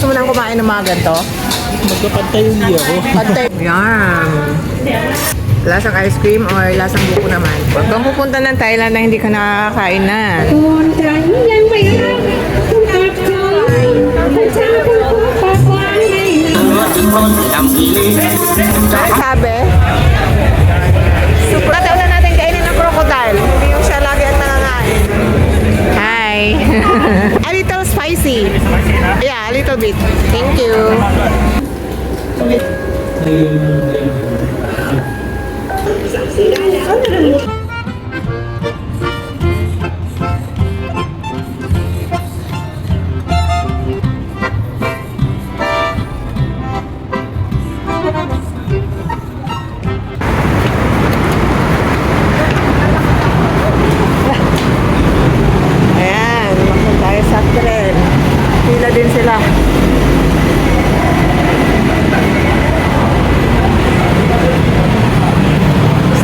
Gusto mo nang kumain ng mga ganito? Magkapantay yung ako. Pantay. Yan. Lasang ice cream or lasang buko naman. Huwag kang pupunta ng Thailand na hindi ka nakakain na. Ano sabi? Super. Tataw na natin kainin ng crocodile. Hindi yung siya lagi ang nangangain. Hi. A little spicy. Yeah, a little bit. Thank you. Ayan, makon tayo sa tren. Pila din sila.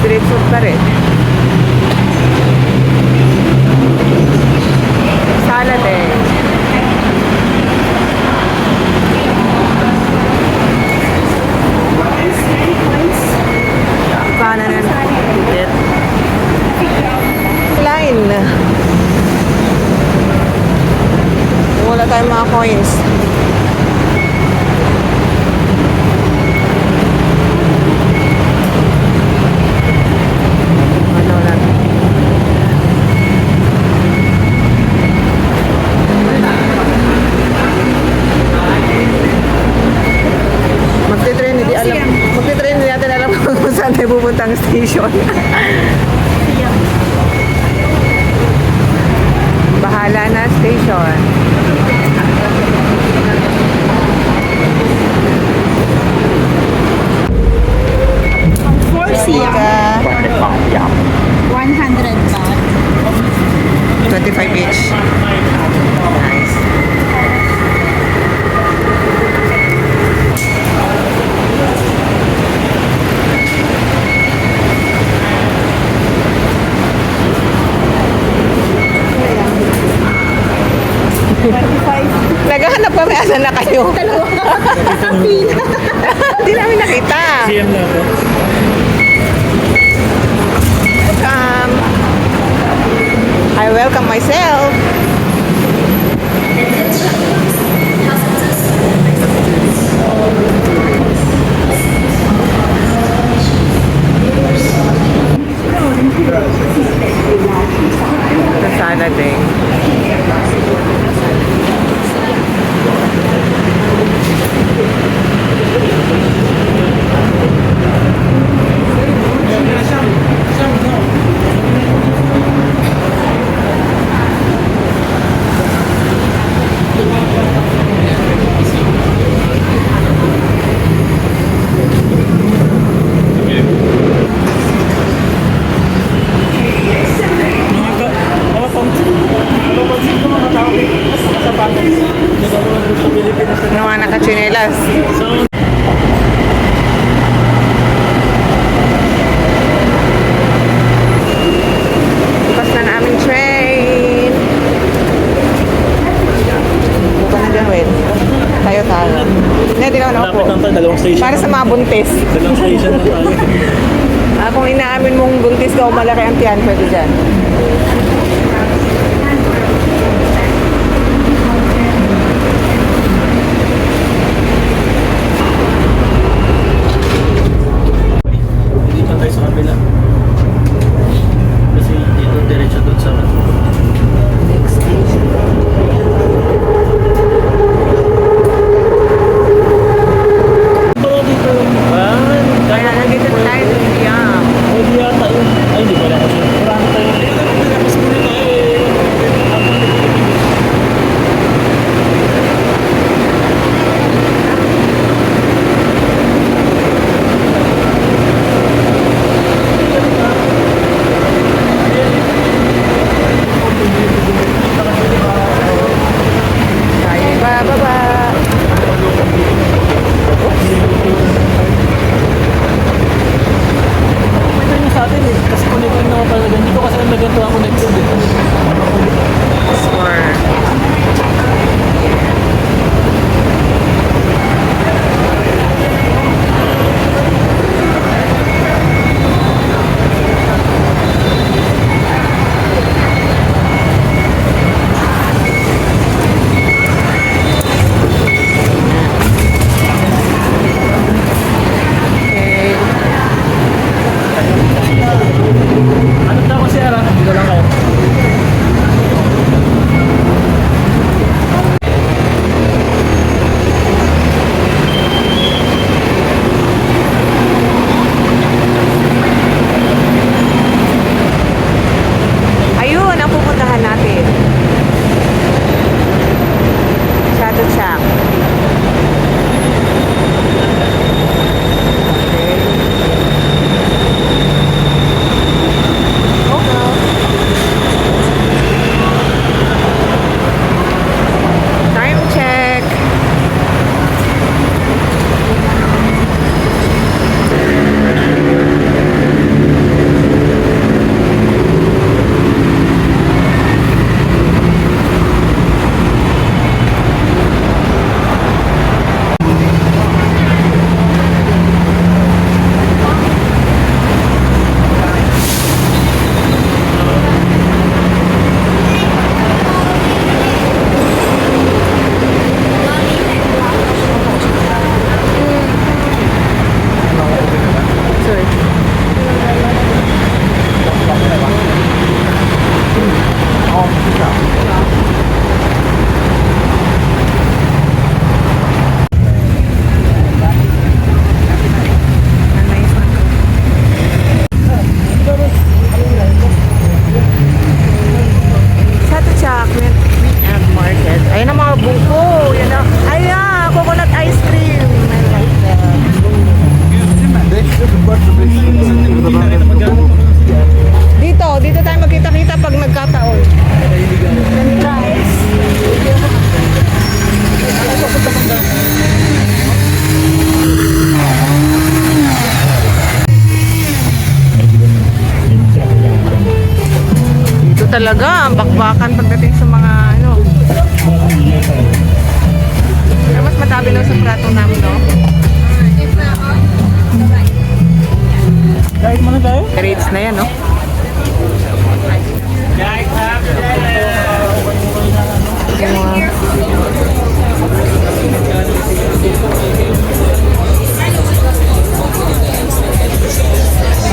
Street food pa rin. Salad eh. Kanan and line. Wala tayong mga coins. Ano lang. Magte-train, hindi alam. Magte-train, hindi natin alam kung saan tayo pupuntang station. Bahala na station. Sika. 100 baht. 25 each. Nice. Naghahanap kami, asan na kayo? Hindi namin nakita. CM na ako. I welcome myself. Sa salad eh. Mga nakachinelas. Bukas na namin train. Bukas na gawin. Tayo. Hindi naman ako po. Lapit lang tayo, dalawang station. Para sa mga buntis. Dalawang station na tayo. Kung inaamin mong buntis ka o malaki ang tiyan, pwede dyan. Dito tayo sa kabila. Kasi dito diretso doon sa Next station. Pero dito Kaya nandito tayo. Yeah. Pwede yata yun. Ay, di pala. Kurang tayo. talaga ang bakbakan pagdating sa mga ano. Pero mas matabi lang sa prato namin, no? Kahit mo na tayo? Rates na yan, no? Yung mga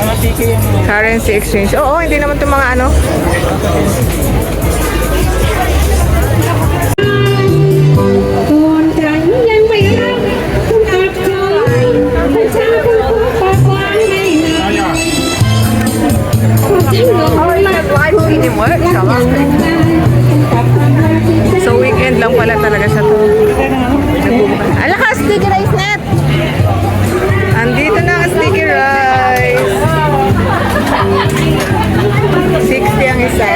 Mga tiki yung currency exchange. Oo, hindi naman itong mga ano. Còn tránh lên mày ra không tập chơi phải xa không có qua ngày nào không tránh được hôm nay So weekend lang pala talaga siya to. Alakas, sticky rice net! Andito na ang sticky rice. 60 ang isa.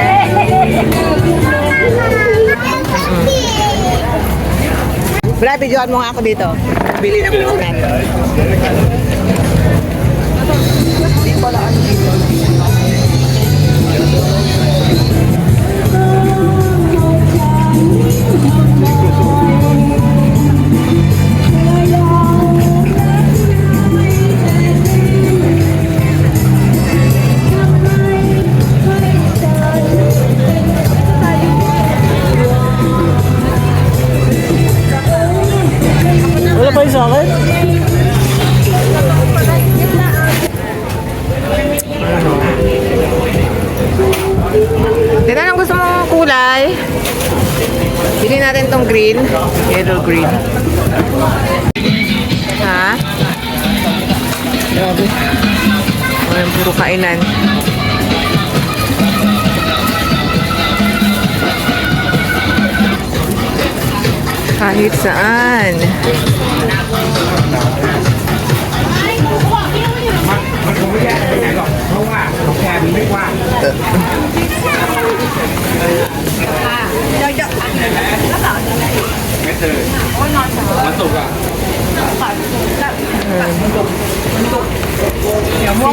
Brad, videoan mo nga ako dito. Bili ng punan. wala pa yung sa akin? Dito anong gusto mong kulay? Bili natin tong green. Yellow green. Ha? Grabe. Walang puro kainan. Kahit saan.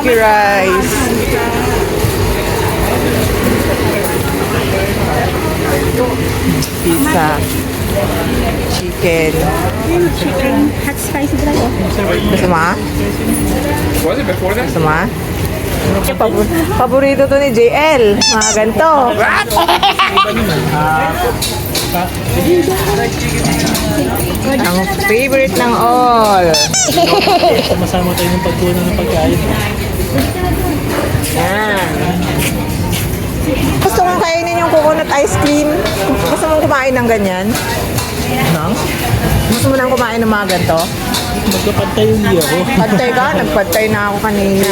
Sticky rice. Pizza. Chicken. hot spicy talaga Gusto mo? Gusto mo? Paborito to ni JL. Mga ganito. Ang favorite ng all. Masama tayo ng pagkunan ng pagkain. Yan. Gusto mong kainin yung coconut ice cream? Gusto mong kumain ng ganyan? Nang? Gusto mo nang kumain ng mga ganito? Magkapantay yung di ako. Pantay ka? Nagpantay na ako kanina.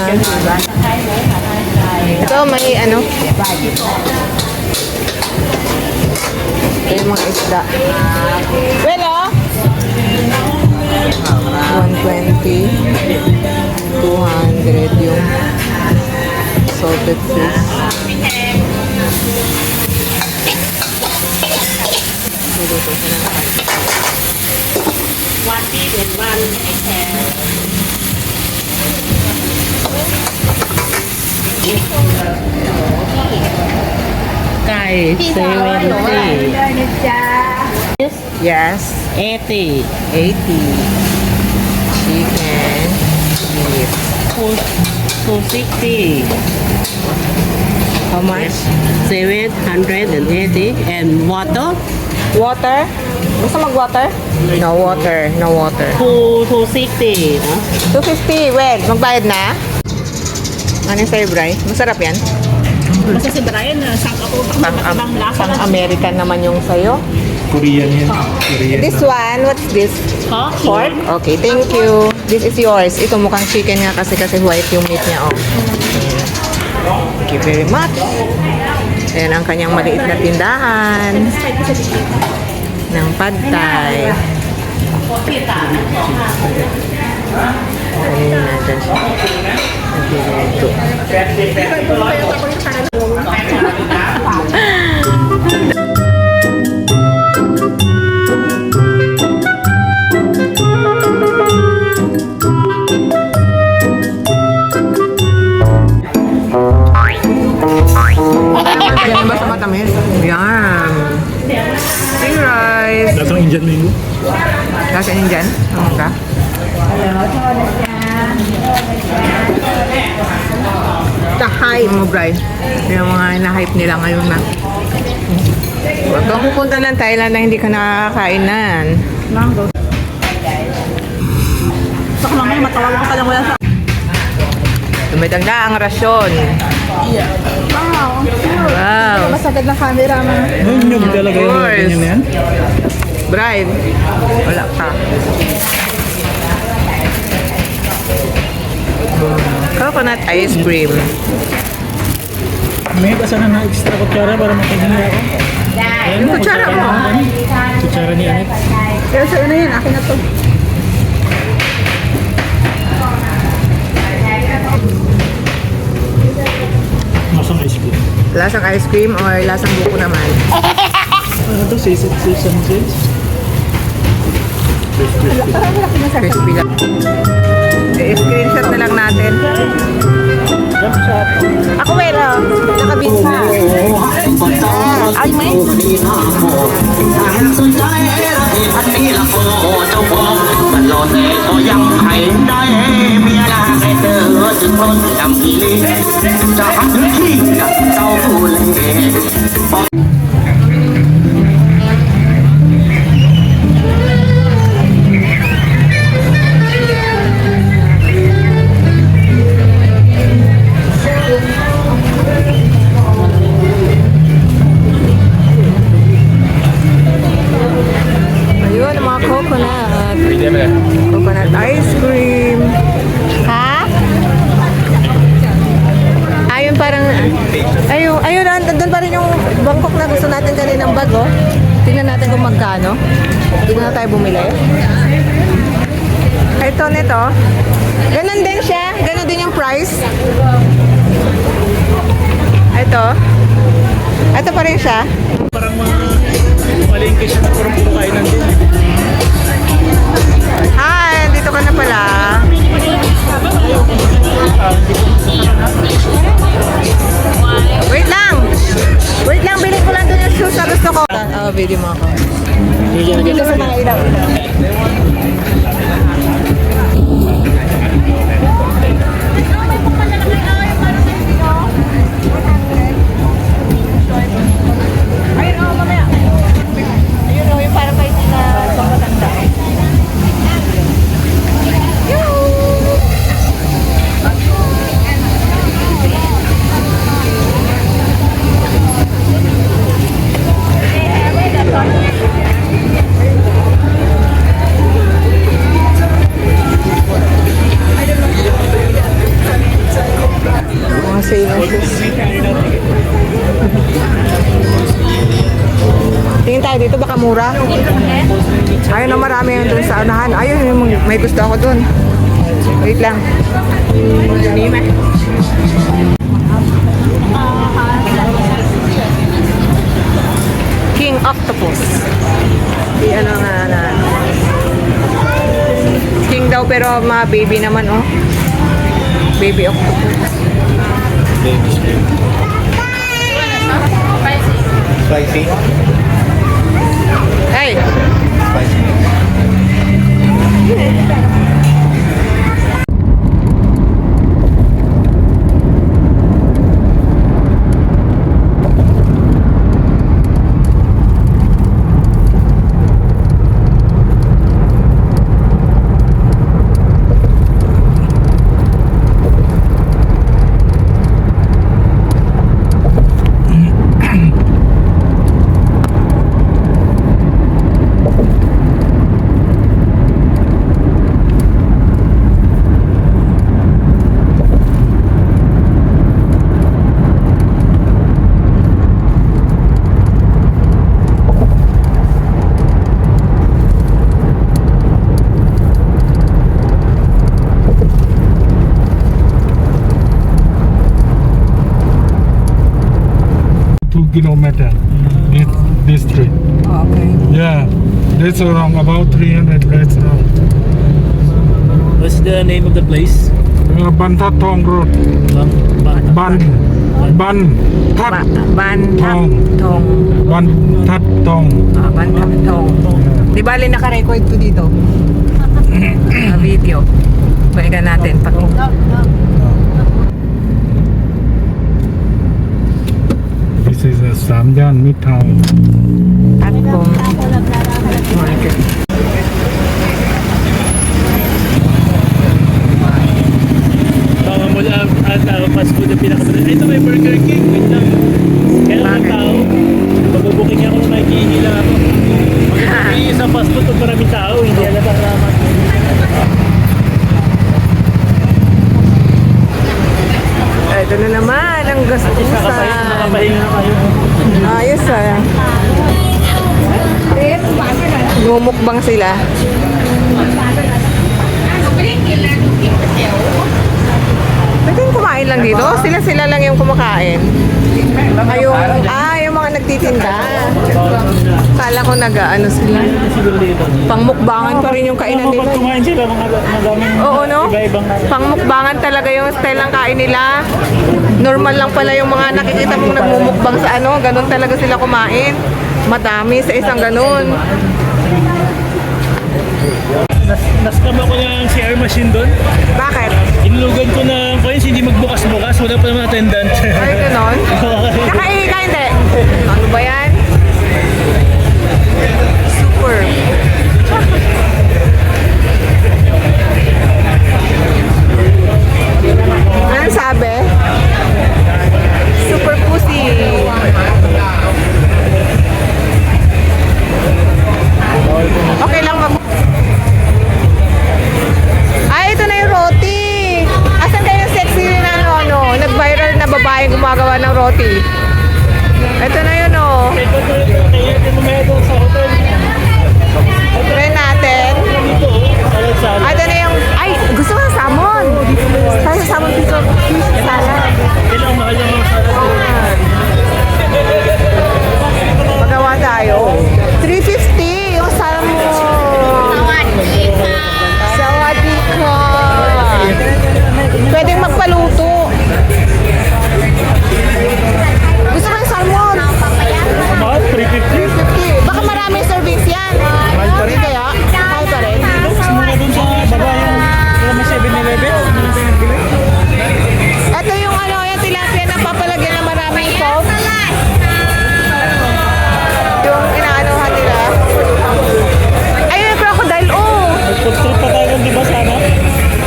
Ito may ano? Ito yung mga isda. Well, oh! 120. 200 yung salted fish. Luluto siya ng kanin. Cay 70, Yes. 80, 80. Chicken. Beef. 260, How much? 780, and water Water? Gusto mag-water? No water. No water. 260. No? 250. Well, magbayad na? Ano yung sa'yo, Bri? Masarap yan? Basta si Brian, saan ako ibang lasa na Pang-American naman yung sa'yo. Korean yan. Korean. This one, what's this? ha? Pork? Okay, thank you. This is yours. Ito mukhang chicken nga kasi white yung meat niya. Oh. Thank you very much. Ayan ang kanyang maliit na tindahan ng pad thai. Kanina natin siya. Nagluluto. Yan ba sa Lasa niyo dyan? Ang mangga? The hype. Mga bray. Yung mga na-hype nila ngayon na. Huwag kang pupunta ng Thailand na hindi ka nakakainan. Mango. Saka mamaya matawagan ka lang wala sa... Tumitanda ang rasyon. Wow. Wow. Masagad na camera mo. Nyug talaga yung Of course. ganyan yan. Bride. Wala ka. Coconut ice cream. May kasana na extra kutsara para makahingi ako. Ayan Yung kutsara mo. Kutsara ni Anet. Pero sa'yo na yan, akin na to. Masang ice cream. Lasang ice cream or lasang buko naman? Ano to? Sesame seeds? Crispy lang. I-screenshot na lang natin. Jump shot. Ako meron. Nakabisa. Ay, may. สนใจอันนี้ละโคเจ้าของบัดรอแต่ก็ยังให้ได้เมียลาให้เธอถึงคนจำอีลีจะหักถึงขี้กับเจ้าผู้เล่บอก Ayun, ang mga coconut. Coconut ice cream. Ha? Ayun parang... Ayun, doon pa rin yung Bangkok na gusto natin kaninang bag, oh. Tingnan natin kung magkano. Tingnan na tayo bumili. Ito, nito. Ganon din siya. Ganon din yung price. Ito. Ito pa rin siya. Parang mga malingki siya na parang puro kainan din. Hi, dito ka na pala. Wait lang. Wait lang, bilhin ko lang doon yung shoes na gusto ko. Video mo ako. Dito sa mga ilaw. Ayun o, yung parang kayo na pangmatanda. Mga sales. Tingin tayo dito, baka mura. Ayun na, marami yun dun sa unahan. Ayun, may gusto ako dun. Wait lang. King Octopus. Di ano nga na. King daw pero mga baby naman, oh. Baby octopus. Spicy? Hey! Kilometer this street. Okay. Yeah, that's around about 300 that's around. What's the name of the place? Ban That Thong Road. Ban That Ban Thap Thong. Thong. Ban That Thong. Ban Thap Thong. Di bali naka-record to dito. Video. Balikan natin. This is a Samjan Mithai. At kung market. Baka mula at fast food yung pinakamadali. Ay, ito may Burger King. Wait lang. Kaya ang Bakit? tao. Mabubuking ako na nakikihingi lang ako. Magkakaroon sa fast food pag maraming tao. Hindi alam ang ramat. Ito na naman ang gastusan. Nakapahinga na kayo. Ayos ah. Gumukbang sila. Pwede yung kumain lang dito? Sila lang yung kumakain. Yung mga nagtitinda. Kala ko nag-ano sila. Siguro dito. Pangmukbangan pa rin yung kainan Kapag nila. kumain sila, mga daming Oo, no? iba-ibang Pangmukbangan talaga yung style ng kain nila. Normal lang pala yung mga nakikita mong nagmumukbang sa ano. Ganun talaga sila kumain. Madami sa isang ganun. Nascam ako ng CR machine doon. Bakit? Inulugan ko ng coins, hindi magbukas-bukas. Wala pa naman attendant. Ay, ganun? Nakahiga, hindi. Ano ba yan? Super. Anong sabi? Super pussy. Okay lang mag... Ay, ito na yung roti. Asan kayo yung sexy na nag-viral na babae gumagawa ng roti? Ito na yun, oh. Kaya mamaya doon sa hotel. Try natin. Ay, ito na yung... Ay, gusto ko ng salmon. Tayo sa salmon piso. Fish salad. Kailangan mahal yung mga salad. Magawa tayo. 350 yung salmon. Sawadika. Pwedeng magpaluto. Gusto ko yung salmon. Mahal, 350. 350. Baka maraming servings yan. Hindi kaya? Mahal pa rin. Muna doon sa baba yung may 7-Eleven. Ito yung yung tilapia na papalagyan ng maraming sauce. Yung inaanohan nila. Ayun yung crocodile, oh. Food trip pa tayo di ba sana?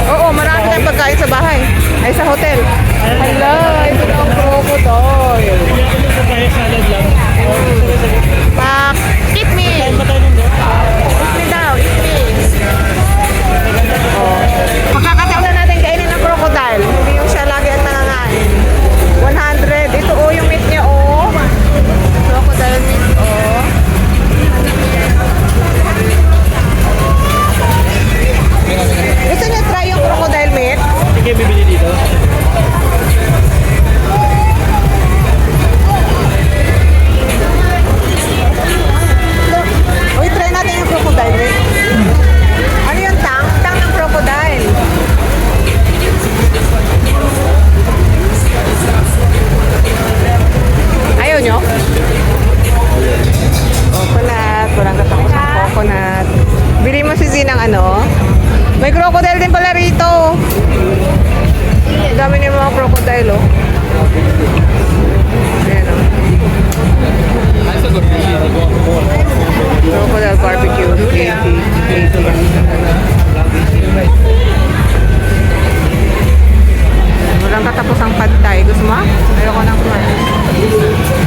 Oo, marami tayong pagkain sa bahay. Ay, sa hotel. Hala, ito na ang crocodile. Kaya ko sa kaya salad lang. Pak, eat me. Kain pa tayo nun doon. Eat me daw, eat me. Oh. Makakataon na natin kainin ng crocodile. Hindi yung siya lagi ang nangangain. 100. Ito oh, yung meat niya oh. Crocodile meat oh. Gusto niyo try yung crocodile meat? Sige, bibili dito. Uy, try natin yung crocodile meat. Ano yung tang? Tang ng crocodile. Ayaw nyo? Coconut. Walang katapos ng coconut. Bili mo si Zinang ano? May crocodile din pala rito. Ang dami niya mga crocodile, oh. Ayan, oh. Crocodile barbecue. 80 lang. Walang katapos ang pad thai. Gusto mo? Ayoko nang kumain.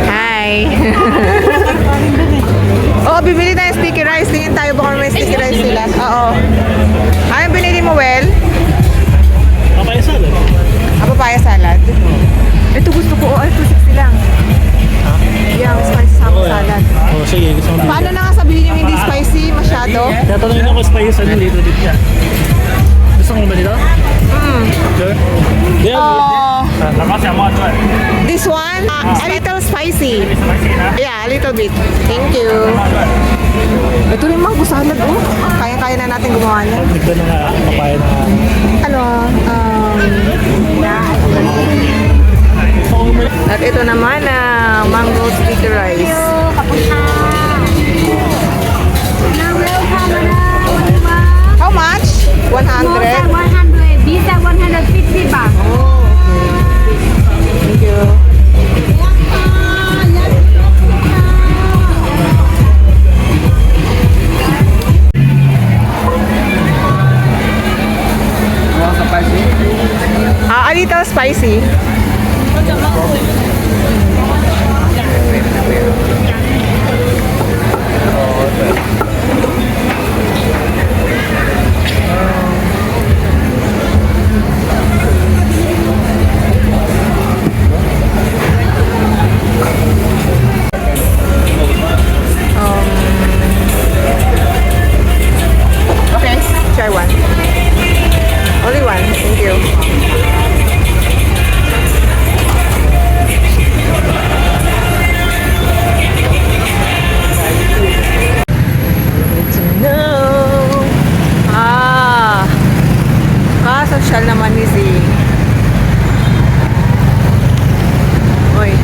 Hi! Oo, bibili tayo sticky rice. Tingin tayo baka may sticky rice sila. Oo. Anong binili mo, Well? Papaya salad. Papaya salad. Ito gusto ko. Oh, ito 60 lang. Yeah, spicy salad. Oh, sige. Gusto mo Paano na nga sabihin yung hindi spicy masyado? tatanungin ako spice ano dito siya. Gusto mo ba dito? Sure. Yeah. Oh, Tapos yung mga this one, a little spicy. Yeah, a little bit. Thank you. Ito rin mango salad, oh. Kaya-kaya na natin gumawa niya. Nagba na nga papaya na. Ano, at ito naman na mango sticky rice. How much? 100? 100. These are 150 baht. Oh, okay. Thank you. A little spicy. Okay, try one. Only one, thank you. No. Kasosyal naman ni Zing. Uy.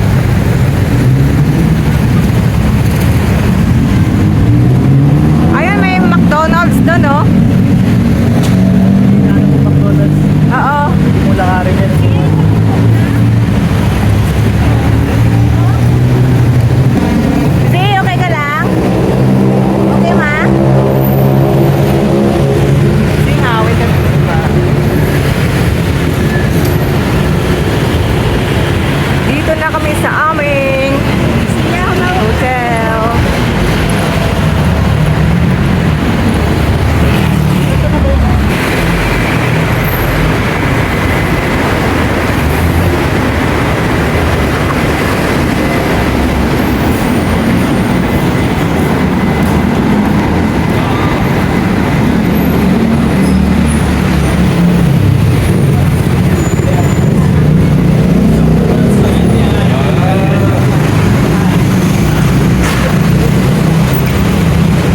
Ayan, may McDonald's doon, oh. McDonald's. Oo. Mula ka rin yan. Zing, okay ka lang? Okay, ma? Zing, hawit ka ba? Dito na kami sa aming hotel.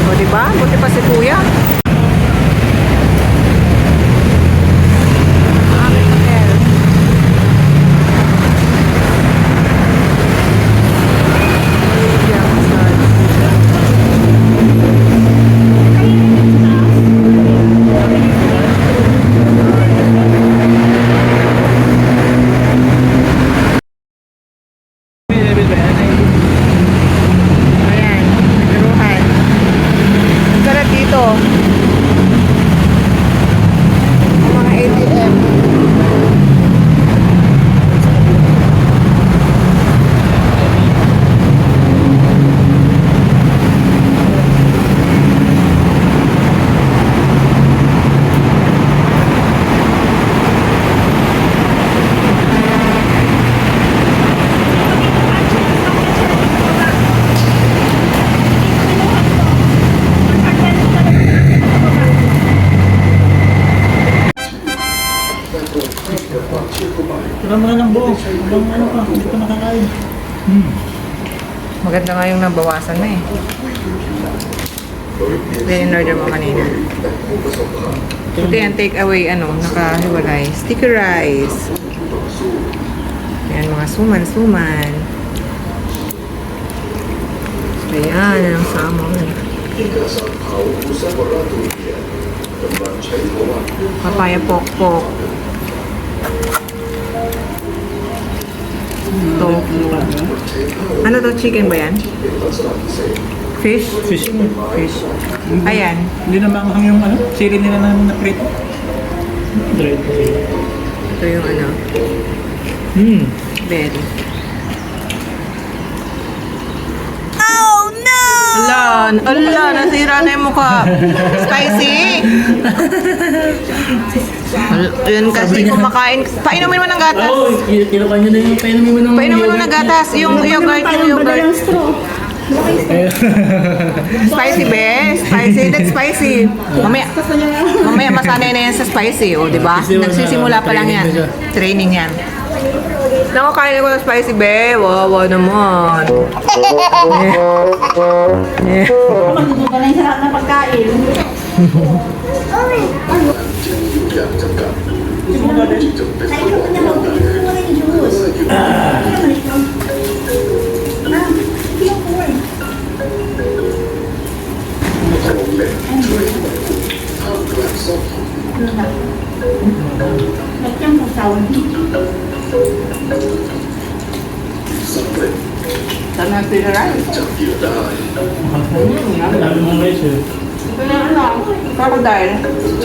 O, diba? Buti pa si Kuya. Aming hotel. Yeah, massage. Ayan, nagruhan. Ang sarap dito. Ang mga ATM. Tira mo na ng buo. Hanggang ano ka, hindi ka nakakain. Maganda nga yung nabawasan na eh. Then in-order mo kanina. Ito yan, take away, nakahiwalay. Sticky rice. Ayan, mga suman-suman. Ayan, ang salmon. Papaya pokpok. Tofu. Ano to? Chicken ba yan? Fish? Fish. Fish. Ayan. Hindi na maanghang yung sili nila na prito. Dried sili. Ito yung berry. Ala, nasira na yung mukha. Spicy. Yun kasi kumakain. Painumin mo ng gatas. Oo, kinukuha nyo na yung painumin mo ng Painumin mo ng gatas. Yung yogurt. Spicy, be. Spicy. That's spicy. Mamaya masanay na yan sa spicy. O, diba? Nagsisimula pa lang yan. Training yan. Nakakain ako ng spicy, be. Wawa naman. Magdududa na yung sarap na pagkain. อย่างจำกัดที่จำเป็นต้องบอกว่าเมื่ออยู่ โครงเหล็กช่วยให้ท่ามกลางซอกหิน Nagkang kasawan. สำเร็จ Sana tira. จับเหยื่อได้ Dami mong measure. Ito na ano, crocodile.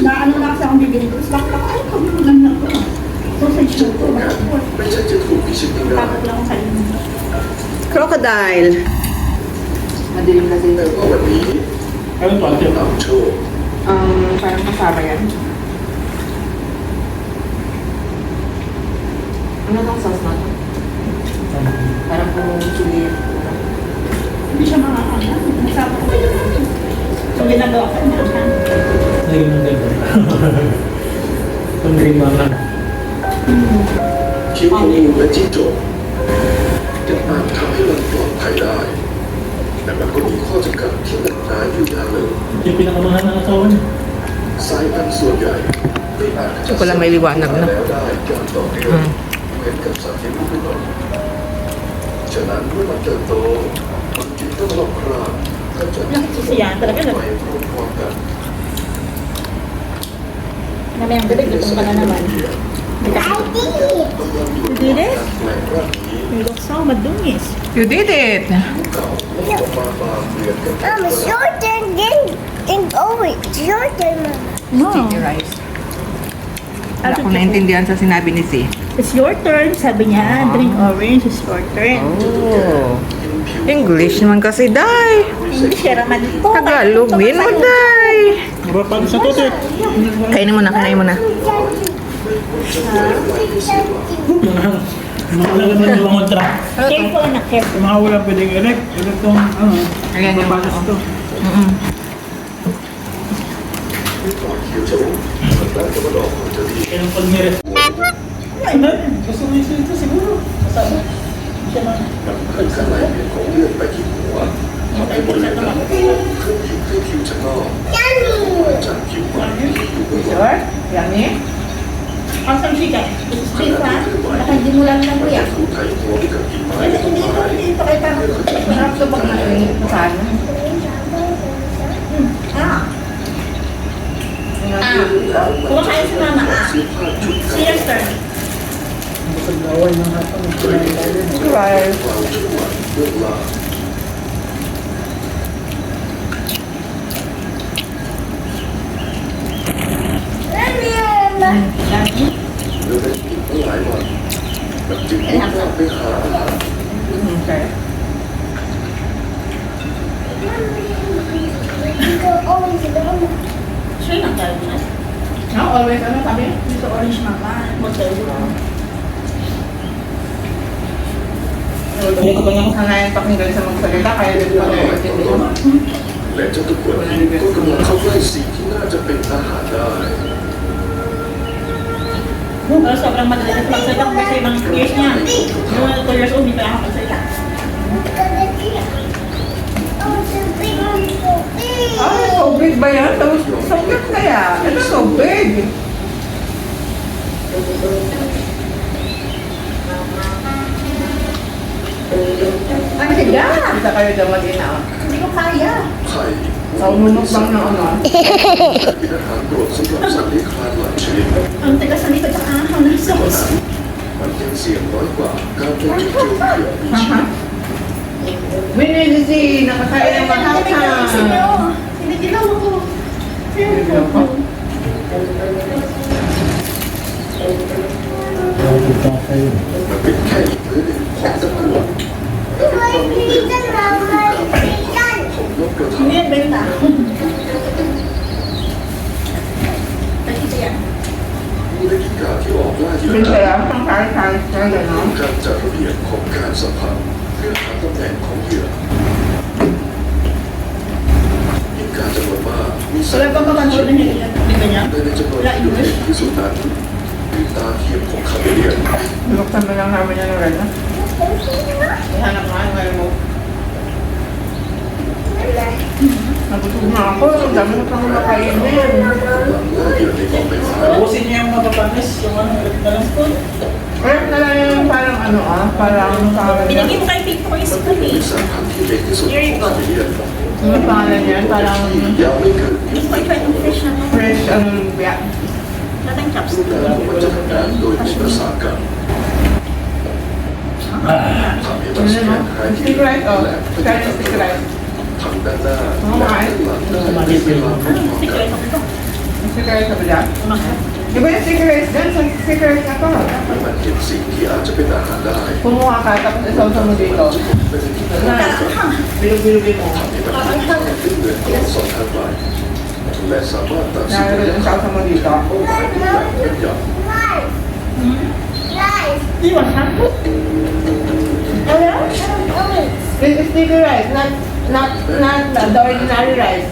Na ano lang sa akong bibili ko. Bakit ako, ay, kabulan na ko. Sausage na to. งานไม่ใช่จะถูกพิชิตง่าย Takot lang ako sa inyo. Crocodile. Madilim kasi. แต่ว่าวันนี้ Ano to? Ate? นำโชค Parang kasama yan. Ano tong sauce na to? Parang kung chili. Hindi siya makakaya. Nasama ko. So, ginagawa ko na siya. Lagyan mo din. Pag-ring mga. คิ้วของงูและจิ้งจกจะอาจทำให้มันปลอดภัยได้ แต่มันก็มีข้อจำกัดที่หนักหนาอยู่อย่างหนึ่ง Yung pinakamahal na asawa niya. สายพันธุ์ส่วนใหญ่ไม่อาจจะ Ito pala may liwanag na. แล้วได้อย่างต่อเนื่องเหมือนกับสัตว์ที่รู้ไม่หมดฉะนั้นเมื่อมันเติบโตมันจึงต้องรอบครอบก็จะ Nakikisayaan talaga. ไปพร้อมๆกัน Namayang gabi, gutom ka na naman. You did it? แปลงร่างนี้ You look so madungis. You did it! เก่าออกมาบางเรียนกัน Mom, it's your turn then. Think over it. It's your turn, Mama. No. Sticky rice. Wala akong naintindihan sa sinabi ni Si. It's your turn, sabi niya. Drink orange, it's your turn. Oh. English naman kasi, Day. English siya naman po. Tagalogin mo, Day. Mapapag sa tutik. Kainin mo na, kainin mo na. Mahalaga na yung kontra. Careful na careful. Mga walang pwedeng elect. Elect tong ano. Ayan yung Papagas to. Mm-mm. ก่อนคิวจะรู้มันได้จะมาดอกมันจะดี Kaya pag nires. Gusto mo yung ito siguro. Kasama. Siya na. นำขึ้นข้างในเป็นของเลือดไปที่หัวทำให้บริเวณด้านเครื่องผิวให้ผิวชะลอจากผิวใหม่ที่อยู่บนหัว Sure? Yummy? Awesome chicken. It's ข cheap ณะ ha? ที่เคลื่อนไหว Nakahindi mo lang lang มัน kuya. จะถูกไถหัวไปกับกิ่งไม้ Ay, และต้น hindi ไม้ ko dito kay parang. Sarap to pag mainit na sana. Ah. Ah. Kumakain si mama. Ah. เสื้อผ้าชุด Cheers, sir. เก่าความชั่วเบื้องล่าง หรือเป็นอีกหลายวันมันจึงมุ่งหน้าไปหาอาหาร Okay. Sure lang tayo na. No, always ano sabi? Dito orange mama. Motel. Hindi ko pa nga sanayan pakinggan sa magsalita, kaya din pa rin maintindihan. และเจ้าทุกคนก็กำลังเข้าใกล้สิ่งที่น่าจะเป็นอาหารได้ Pero sobrang madali na magsalita kung may sa ibang years niya. Yung 2 years old, hindi pa lang ako magsalita. Ay, so big ba yan? Tapos, so big kaya? Ito so big. Ang higa! Isa kayo daw mag-ina. Hindi ko kaya. ไข่ Sa umumukbang na ano. เป็นอาหารโปรดสำหรับสัตว์เลี้ยงคลานหลายชนิด Ang tigas na nito tsaka ang ng เพราะ sauce. นั้นมันยังเสี่ยงน้อยกว่าการเป็นจุดเดียวเดียวมีชีวิต Winnie si nakakain ng mahal. Hindi ginawa ko. Tayo. มันเป็นแค่อีกมื้อหนึ่งของตะกั่วของนกกระทา Hindi yan benta. Nakita yan. ผู้เล่นกีฬาที่ออกล่าเหยื่อ Bin kaya, pang kari-kari siya, gano'n. การจัดระเบียบของการสัมผัสเพื่อหาตำแหน่งของเหยื่อมีการจำนวนมากมีสัต Wala ว์ pa mapanood na hindi niya. Di ba niya? ในจำนวนที่เล็กที่สุดนั้นมีตาเขียว ยังคงคาเมเลียน Buksan mo lang namin yan ulit, ha? Ihanap nga yung ngayon mo. Nabusog na ako. Ang dami na pang makainin. กำลังล่าเหยื่อในกองไฟฟ้า Ubusin niya yung mapapanis, yung ano, balance ko. Ayun na lang yung parang ano parang pangalan niya. Binigay mo kay Pink Boys ko เป็น eh. สายพันธุ์ที่เล็กที่สุดของคาเมเลียน Ano pangalan niya? Parang ยาวไม่เกิน Hindi ko i-try yung fresh na to. fresh ano lumpia. Wala tayong chopstick. แต่ว่าจะทำงานโดยมีประสานกันทำให้ราช Ano การ no? หาย Stick rice, oh. Chinese stick rice. ทั้งด้านหน้าและด้านหลังได้เวลาพร้อม Stick กัน rice ako to. Stick rice ba dyan? Mahal. Di ba yung stick rice dyan? Sa stick rice na to. ให้มันเห็นสิ่งที่อาจจะเป็นอาหารได้ Kumuha ka tapos isaw-saw mo dito. เป็นที่ Bilog-bilogin mo. ให้มันทำให้ขึ้นเงินของสองทางไกลและสามารถตัดสิน Nalagay ระยะ yung ทาง sauce mo dito. เป้าหมายได้อย่างแม่นยำ Di ba ha? This is sticky rice, not the ordinary rice.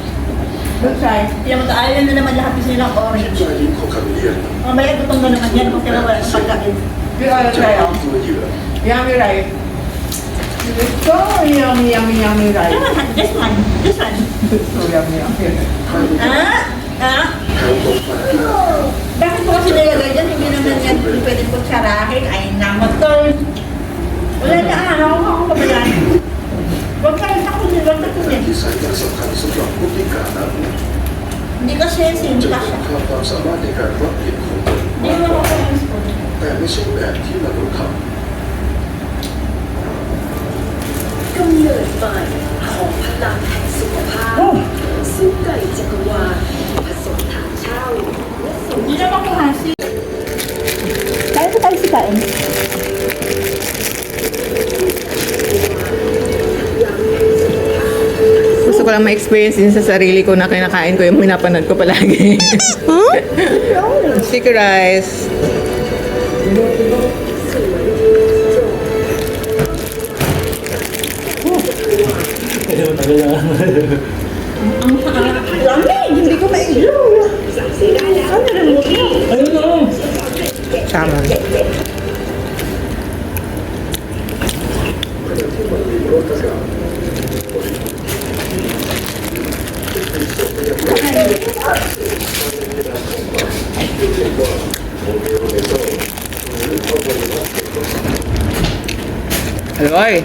Good size. Pinamag-aalan na naman lahat gusto nilang orange. รอยยิ้มของคาเมเลียน Mamaya gutom na naman yan kung kailan wala ng pagkain. You wanna จะ try เป็น out? ตัวเหยื่อ Yummy rice. It's so yummy rice. This one. This one. So yummy. Ah? แถวตรงมาที่ Bakit mo kasi nilagay dyan? Hindi naman yan pwede kutsarahin. Ay, namatol. Wala na araw ako pa ba yan? Huwag ka rin ako nilang แต่ natunin. ที่สายการสำคัญสำหรับผู้พิการนั้น Hindi kasi จะ simpa เป็น siya. ความสามารถในการรับเปลี่ยนของตน Hindi mo ako yung spoon. แต่ไม่ใช่แบบที่มนุษย์ทำ กำเนิดใหม่ของพลังแห่งสุขภาพสู้ไก่จักรวาลผสมถังเช่าและสม Hindi naman ko hasi. Kaya ko tayo sikain. Gusto ko lang ma-experience din sa sarili ko na kinakain ko yung minapanood ko palagi. Sticky rice. Ayun, tagal na. Lamig! Hindi ko mailaw. Ano rin mo? Ayun na! Salmon. Aloy!